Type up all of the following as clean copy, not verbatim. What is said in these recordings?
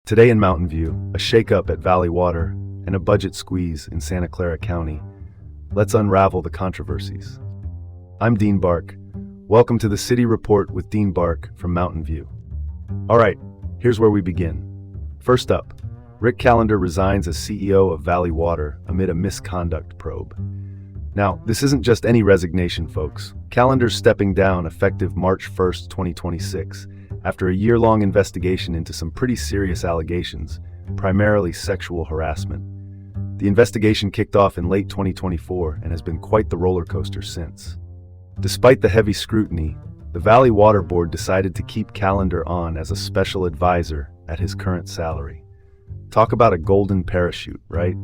Today in Mountain View, a shakeup at Valley Water, and a budget squeeze in Santa Clara County. Let's unravel the controversies. I'm Dean Bark. Welcome to the City Report with Dean Bark from Mountain View. All right, here's where we begin. First up, Rick Callender resigns as CEO of Valley Water amid a misconduct probe. Now, this isn't just any resignation, folks. Callender's stepping down effective March 1st, 2026, after a year-long investigation into some pretty serious allegations, primarily sexual harassment. The investigation kicked off in late 2024 and has been quite the roller coaster since. Despite the heavy scrutiny, the Valley Water Board decided to keep Callender on as a special advisor at his current salary. Talk about a golden parachute, right?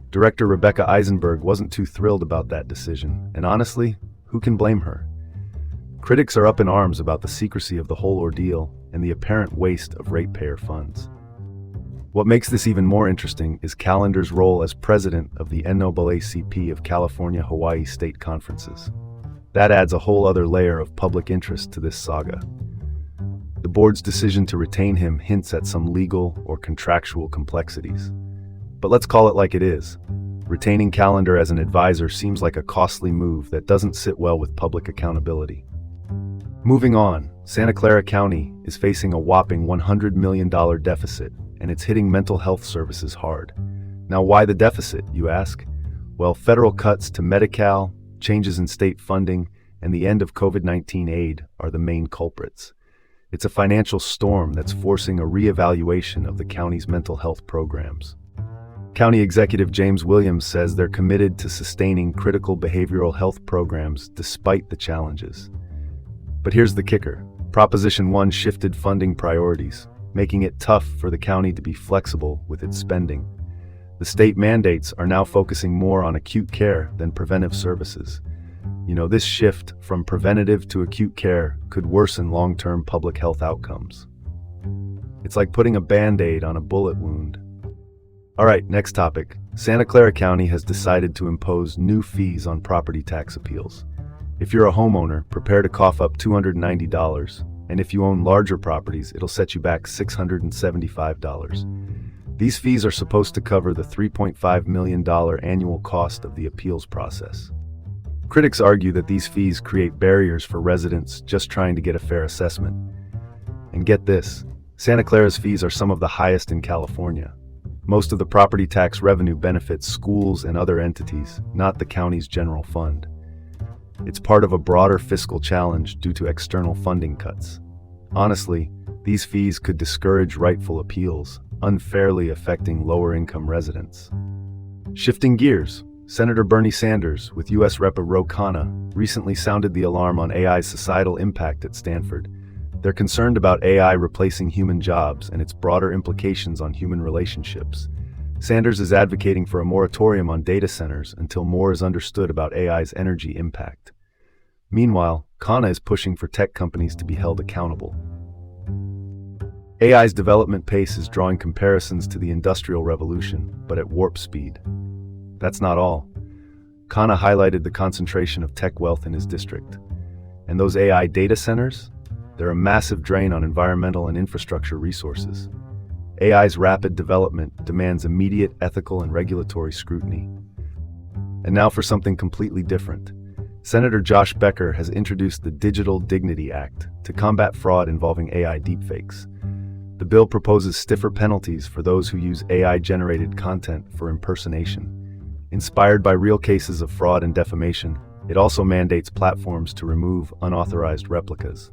Director Rebecca Eisenberg wasn't too thrilled about that decision, and honestly, who can blame her? Critics are up in arms about the secrecy of the whole ordeal and the apparent waste of ratepayer funds. What makes this even more interesting is Callender's role as president of the NAACP of California-Hawaii State Conferences. That adds a whole other layer of public interest to this saga. The board's decision to retain him hints at some legal or contractual complexities. But let's call it like it is. Retaining Callender as an advisor seems like a costly move that doesn't sit well with public accountability. Moving on, Santa Clara County is facing a whopping $100 million deficit, and it's hitting mental health services hard. Now, why the deficit, you ask? Well, federal cuts to Medi-Cal, changes in state funding, and the end of COVID-19 aid are the main culprits. It's a financial storm that's forcing a reevaluation of the county's mental health programs. County Executive James Williams says they're committed to sustaining critical behavioral health programs despite the challenges. But here's the kicker. Proposition 1 shifted funding priorities, making it tough for the county to be flexible with its spending. The state mandates are now focusing more on acute care than preventive services. This shift from preventative to acute care could worsen long-term public health outcomes. It's like putting a Band-Aid on a bullet wound. All right, next topic. Santa Clara County has decided to impose new fees on property tax appeals. If you're a homeowner, prepare to cough up $290, and if you own larger properties, it'll set you back $675. These fees are supposed to cover the $3.5 million annual cost of the appeals process. Critics argue that these fees create barriers for residents just trying to get a fair assessment. And get this, Santa Clara's fees are some of the highest in California. Most of the property tax revenue benefits schools and other entities, not the county's general fund. It's part of a broader fiscal challenge due to external funding cuts. Honestly, these fees could discourage rightful appeals, unfairly affecting lower-income residents. Shifting gears, Senator Bernie Sanders, with U.S. Rep. Ro Khanna, recently sounded the alarm on AI's societal impact at Stanford. They're concerned about AI replacing human jobs and its broader implications on human relationships. Sanders is advocating for a moratorium on data centers until more is understood about AI's energy impact. Meanwhile, Khanna is pushing for tech companies to be held accountable. AI's development pace is drawing comparisons to the Industrial Revolution, but at warp speed. That's not all. Khanna highlighted the concentration of tech wealth in his district. And those AI data centers? They're a massive drain on environmental and infrastructure resources. AI's rapid development demands immediate ethical and regulatory scrutiny. And now for something completely different. Senator Josh Becker has introduced the Digital Dignity Act to combat fraud involving AI deepfakes. The bill proposes stiffer penalties for those who use AI-generated content for impersonation. Inspired by real cases of fraud and defamation, it also mandates platforms to remove unauthorized replicas.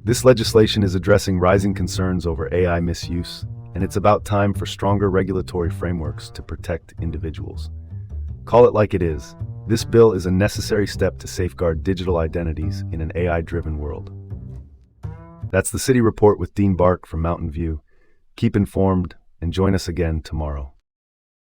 This legislation is addressing rising concerns over AI misuse, and it's about time for stronger regulatory frameworks to protect individuals. Call it like it is. This bill is a necessary step to safeguard digital identities in an AI-driven world. That's the City Report with Dean Bark from Mountain View. Keep informed and join us again tomorrow.